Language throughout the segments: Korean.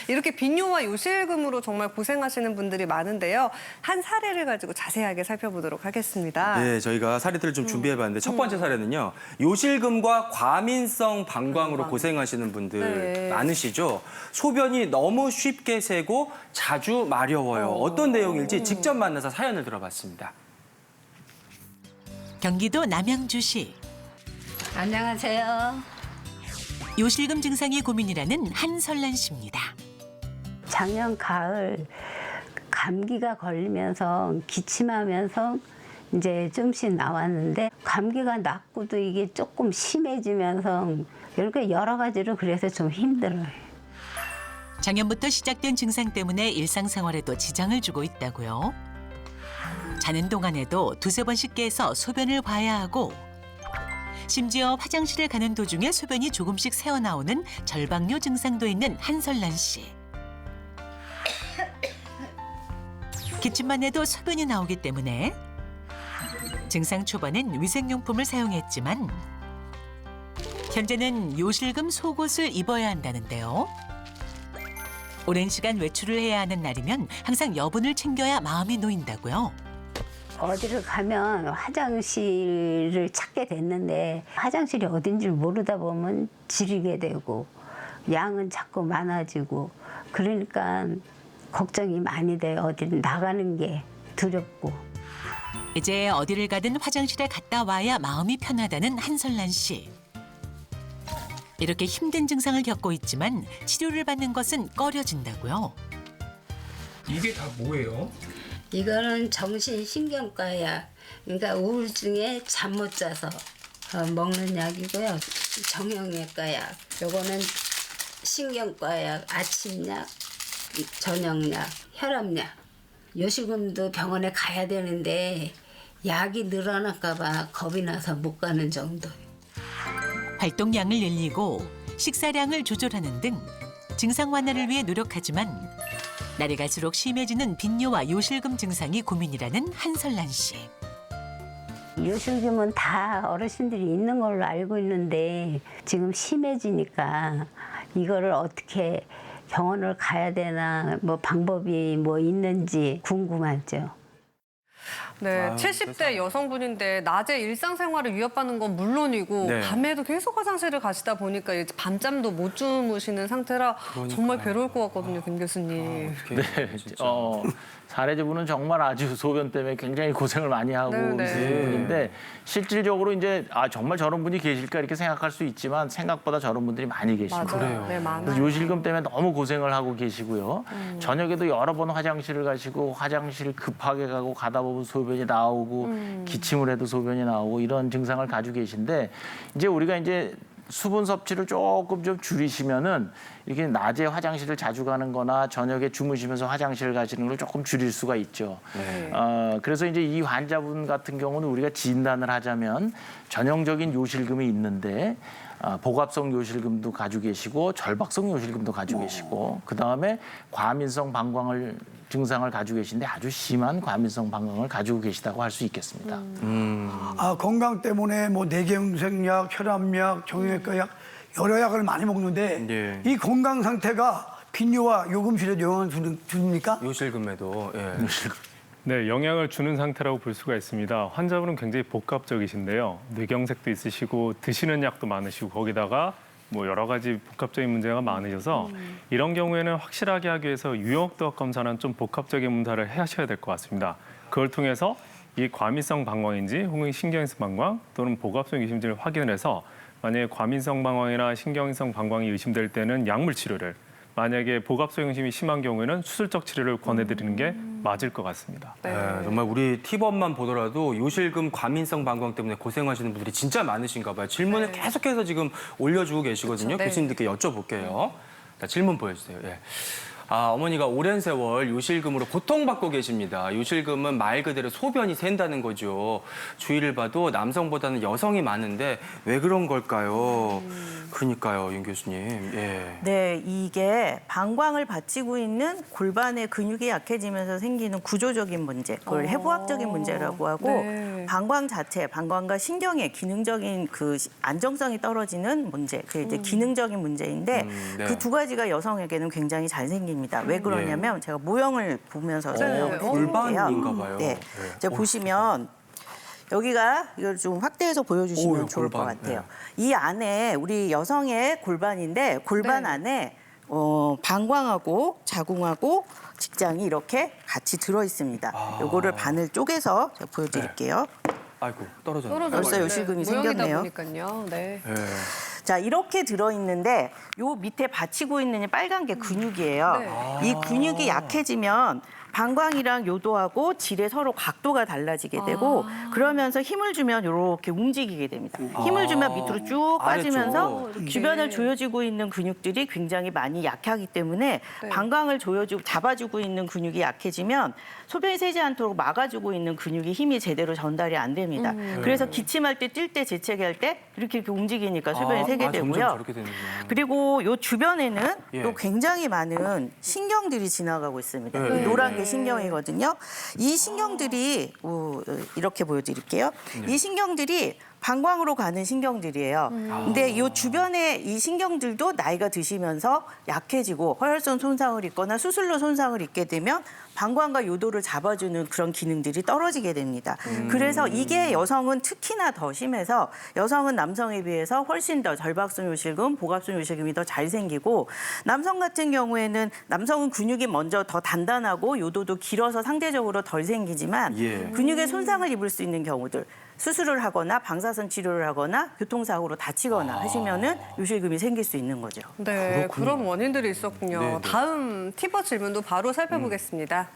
이렇게 빈뇨와 요실금으로 정말 고생하시는 분들이 많은데요. 한 사례를 가지고 자세하게 살펴보도록 하겠습니다. 네, 저희가 사례들을 좀 준비해봤는데 첫 번째 사례는요. 요실금과 과민성 방광으로 고생하시는 분들 네. 많으시죠. 소변이 너무 쉽게 새고 자주 마려워요. 어떤 내용일지 직접 만나서 사연을 들어봤습니다. 경기도 남양주시. 안녕하세요. 요실금 증상이 고민이라는 한설란 씨입니다. 작년 가을 감기가 걸리면서 기침하면서 이제 좀씩 나왔는데 감기가 낫고도 이게 조금 심해지면서 이렇게 여러 가지로 그래서 좀 힘들어요. 작년부터 시작된 증상 때문에 일상생활에도 지장을 주고 있다고요. 자는 동안에도 두세 번씩 깨서 소변을 봐야 하고 심지어 화장실에 가는 도중에 소변이 조금씩 새어나오는 절박뇨 증상도 있는 한설란 씨. 기침만 해도 소변이 나오기 때문에 증상 초반엔 위생용품을 사용했지만 현재는 요실금 속옷을 입어야 한다는데요. 오랜 시간 외출을 해야 하는 날이면 항상 여분을 챙겨야 마음이 놓인다고요. 어디를 가면 화장실을 찾게 됐는데 화장실이 어딘지를 모르다 보면 지르게 되고 양은 자꾸 많아지고 그러니까 걱정이 많이 돼요. 어디 나가는 게 두렵고. 이제 어디를 가든 화장실에 갔다 와야 마음이 편하다는 한설란 씨. 이렇게 힘든 증상을 겪고 있지만 치료를 받는 것은 꺼려진다고요. 이게 다 뭐예요? 이거는 정신신경과약, 그러니까 우울증에 잠 못 자서 먹는 약이고요. 정형외과약, 요거는 신경과약, 아침약, 저녁약, 혈압약. 요실금도 병원에 가야 되는데 약이 늘어날까 봐 겁이 나서 못 가는 정도. 활동량을 늘리고 식사량을 조절하는 등 증상 완화를 위해 노력하지만 날이 갈수록 심해지는 빈뇨와 요실금 증상이 고민이라는 한설란 씨. 요실금은 다 어르신들이 있는 걸로 알고 있는데 지금 심해지니까 이거를 어떻게 병원을 가야 되나 뭐 방법이 뭐 있는지 궁금하죠. 네, 아유, 70대 세상에. 여성분인데 낮에 일상생활을 위협받는 건 물론이고 네. 밤에도 계속 화장실을 가시다 보니까 이제 밤잠도 못 주무시는 상태라 정말 괴로울 것 같거든요, 김 교수님. 네, 사례자분은 정말 아주 소변 때문에 굉장히 고생을 많이 하고 네네. 있으신 분인데 실질적으로 이제 정말 저런 분이 계실까 이렇게 생각할 수 있지만 생각보다 저런 분들이 많이 계십니다. 맞아요. 네, 그래서 많아요. 요실금 때문에 너무 고생을 하고 계시고요. 저녁에도 여러 번 화장실을 가시고 화장실 급하게 가고 가다 보면 소변이 나오고 기침을 해도 소변이 나오고 이런 증상을 가지고 계신데 이제 우리가 이제 수분 섭취를 조금 좀 줄이시면은 이렇게 낮에 화장실을 자주 가는 거나 저녁에 주무시면서 화장실 가시는 걸 조금 줄일 수가 있죠. 네. 그래서 이제 이 환자분 같은 경우는 우리가 진단을 하자면 전형적인 요실금이 있는데 복압성 요실금도 가지고 계시고 절박성 요실금도 가지고 계시고 그다음에 과민성 방광을 증상을 가지고 계신데 아주 심한 과민성 방광을 가지고 계시다고 할 수 있겠습니다. 건강 때문에 뭐 뇌경색약, 혈압약, 정형외과약 여러 약을 많이 먹는데 네. 이 건강 상태가 빈뇨와 요금실에 영향을 줍니까? 요실금에도. 예. 네, 영향을 주는 상태라고 볼 수가 있습니다. 환자분은 굉장히 복합적이신데요. 뇌경색도 있으시고 드시는 약도 많으시고 거기다가 뭐 여러 가지 복합적인 문제가 많으셔서 이런 경우에는 확실하게 하기 위해서 유형도학 검사는 좀 복합적인 검사를 하셔야 될 것 같습니다. 그걸 통해서 이 과민성 방광인지 혹은 신경성 방광 또는 복합성 의심증을 확인을 해서 만약에 과민성 방광이나 신경성 방광이 의심될 때는 약물 치료를 만약에 복압성 의심이 심한 경우에는 수술적 치료를 권해드리는 게 맞을 것 같습니다. 네. 정말 우리 T법만 보더라도 요실금 과민성 방광 때문에 고생하시는 분들이 진짜 많으신가 봐요. 질문을 계속해서 지금 올려주고 계시거든요. 그렇죠. 네. 교수님들께 여쭤볼게요. 자, 질문 보여주세요. 예. 어머니가 오랜 세월 요실금으로 고통받고 계십니다. 요실금은 말 그대로 소변이 샌다는 거죠. 주위를 봐도 남성보다는 여성이 많은데 왜 그런 걸까요? 그러니까요, 윤 교수님. 예. 네, 이게 방광을 받치고 있는 골반의 근육이 약해지면서 생기는 구조적인 문제, 그걸 해부학적인 문제라고 하고 네. 방광 자체, 방광과 신경의 기능적인 그 안정성이 떨어지는 문제, 그게 이제 기능적인 문제인데 네. 그 두 가지가 여성에게는 굉장히 잘 생깁니다. 왜 그러냐면 제가 모형을 보면서 설명을 해드릴게요. 골반인가 봐요. 네, 이제 보시면 여기가 이걸 좀 확대해서 보여주시면 오, 좋을 골반. 것 같아요. 네. 이 안에 우리 여성의 골반인데 골반 네. 안에 방광하고 자궁하고 직장이 이렇게 같이 들어 있습니다. 요거를 반을 쪼개서 제가 보여드릴게요. 아이고, 떨어졌네. 떨어져 벌써 버렸네. 요실금이 모형이다 생겼네요. 보니까요. 네. 예. 자, 이렇게 들어 있는데 요 밑에 받치고 있는 이 빨간 게 근육이에요. 네. 이 근육이 약해지면 방광이랑 요도하고 질의 서로 각도가 달라지게 되고 그러면서 힘을 주면 이렇게 움직이게 됩니다. 힘을 주면 밑으로 쭉 빠지면서 아래쪽. 주변을 조여주고 있는 근육들이 굉장히 많이 약하기 때문에 네. 방광을 조여주고 잡아주고 있는 근육이 약해지면 소변이 새지 않도록 막아주고 있는 근육이 힘이 제대로 전달이 안 됩니다. 그래서 기침할 때, 뛸 때, 재채기할 때 이렇게 움직이니까 소변이 새게 점점 되고요. 저렇게 되는구나. 그리고 요 주변에는 예. 또 굉장히 많은 신경들이 지나가고 있습니다. 예. 이 노란 게 신경이거든요. 이 신경들이 이렇게 보여드릴게요. 이 신경들이 방광으로 가는 신경들이에요. 근데 이 주변에 이 신경들도 나이가 드시면서 약해지고 허혈성 손상을 입거나 수술로 손상을 입게 되면 방광과 요도를 잡아주는 그런 기능들이 떨어지게 됩니다. 그래서 이게 여성은 특히나 더 심해서 여성은 남성에 비해서 훨씬 더 절박성 요실금, 복압성 요실금이 더 잘 생기고 남성 같은 경우에는 남성은 근육이 먼저 더 단단하고 요도도 길어서 상대적으로 덜 생기지만 예. 근육에 손상을 입을 수 있는 경우들 수술을 하거나 방사선 치료를 하거나 교통사고로 다치거나 하시면은 요실금이 생길 수 있는 거죠. 네, 그런 원인들이 있었군요. 네, 네. 다음 티버 질문도 바로 살펴보겠습니다.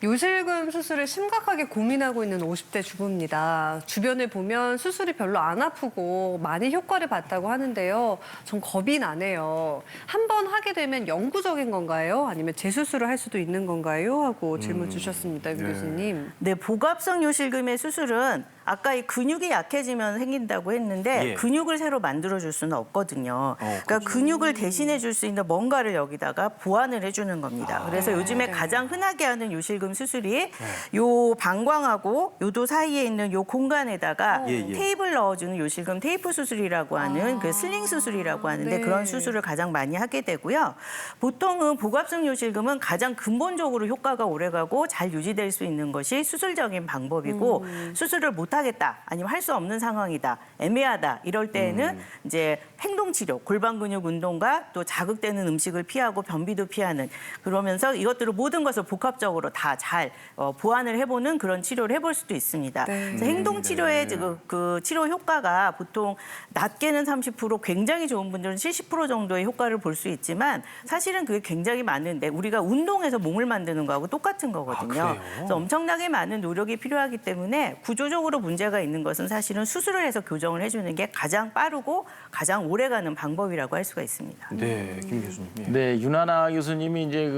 요실금 수술을 심각하게 고민하고 있는 50대 주부입니다. 주변을 보면 수술이 별로 안 아프고 많이 효과를 봤다고 하는데요. 전 겁이 나네요. 한 번 하게 되면 영구적인 건가요? 아니면 재수술을 할 수도 있는 건가요? 하고 질문 주셨습니다, 윤 교수님. 네, 복압성 요실금의 수술은 아까 이 근육이 약해지면 생긴다고 했는데 예. 근육을 새로 만들어줄 수는 없거든요. 그러니까 근육을 대신해 줄 수 있는 뭔가를 여기다가 보완을 해주는 겁니다. 그래서 요즘에 가장 흔하게 하는 요실금 수술이 요 방광하고 요도 사이에 있는 요 공간에다가 예, 예. 테이프를 넣어주는 요실금 테이프 수술이라고 하는 그 슬링 수술이라고 하는데 네. 그런 수술을 가장 많이 하게 되고요. 보통은 복압성 요실금은 가장 근본적으로 효과가 오래가고 잘 유지될 수 있는 것이 수술적인 방법이고 수술을 못하겠다 아니면 할 수 없는 상황이다 애매하다 이럴 때에는 이제 행동치료 골반 근육 운동과 또 자극되는 음식을 피하고 변비도 피하는 그러면서 이것들을 모든 것을 복합적으로 다 잘 보완을 해보는 그런 치료를 해볼 수도 있습니다. 네. 그래서 행동치료의 그 치료 효과가 보통 낮게는 30% 굉장히 좋은 분들은 70% 정도의 효과를 볼 수 있지만 사실은 그게 굉장히 많은데 우리가 운동해서 몸을 만드는 거하고 똑같은 거거든요. 그래요? 그래서 엄청나게 많은 노력이 필요하기 때문에 구조적으로 문제가 있는 것은 사실은 수술을 해서 교정을 해주는 게 가장 빠르고 가장 오래가는 방법이라고 할 수가 있습니다. 네, 김 교수님. 예. 네, 윤하나 교수님이 이제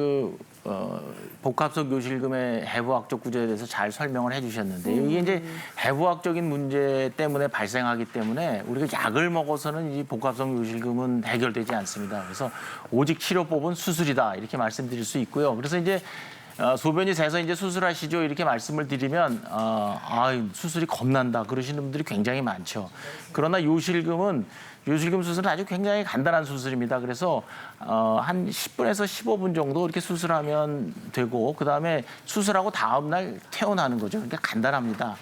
복합성 요실금의 해부학적 구조에 대해서 잘 설명을 해주셨는데 이게 이제 해부학적인 문제 때문에 발생하기 때문에 우리가 약을 먹어서는 이 복합성 요실금은 해결되지 않습니다. 그래서 오직 치료법은 수술이다 이렇게 말씀드릴 수 있고요. 그래서 이제 소변이 새서 이제 수술하시죠 이렇게 말씀을 드리면 수술이 겁난다 그러시는 분들이 굉장히 많죠. 그러나 요실금 수술은 아주 굉장히 간단한 수술입니다. 그래서 한 10분에서 15분 정도 이렇게 수술하면 되고 그다음에 수술하고 다음 날 퇴원하는 거죠. 그러니까 간단합니다.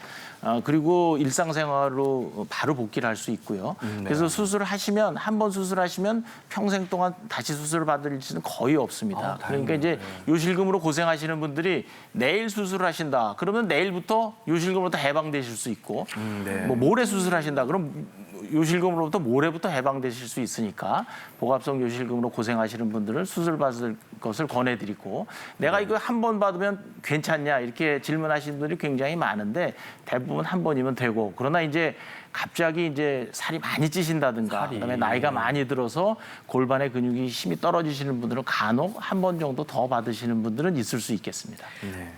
그리고 일상생활로 바로 복귀를 할 수 있고요. 네. 그래서 수술을 하시면 한 번 수술하시면 평생 동안 다시 수술을 받을 일은 거의 없습니다. 그러니까 이제 요실금으로 고생하시는 분들이 내일 수술을 하신다. 그러면 내일부터 요실금으로부터 해방되실 수 있고 네. 뭐 모레 수술하신다. 그럼 요실금으로부터 모레부터 해방되실 수 있으니까 복합성 요실금으로 고생하시는 분들은 수술 받을 것을 권해드리고 내가 이거 한 번 받으면 괜찮냐 이렇게 질문하시는 분들이 굉장히 많은데 대부분 부분 한 번이면 되고 그러나 이제 갑자기 이제 살이 많이 찌신다든가 그다음에 나이가 많이 들어서 골반의 근육이 힘이 떨어지시는 분들은 간혹 한 번 정도 더 받으시는 분들은 있을 수 있겠습니다. 네.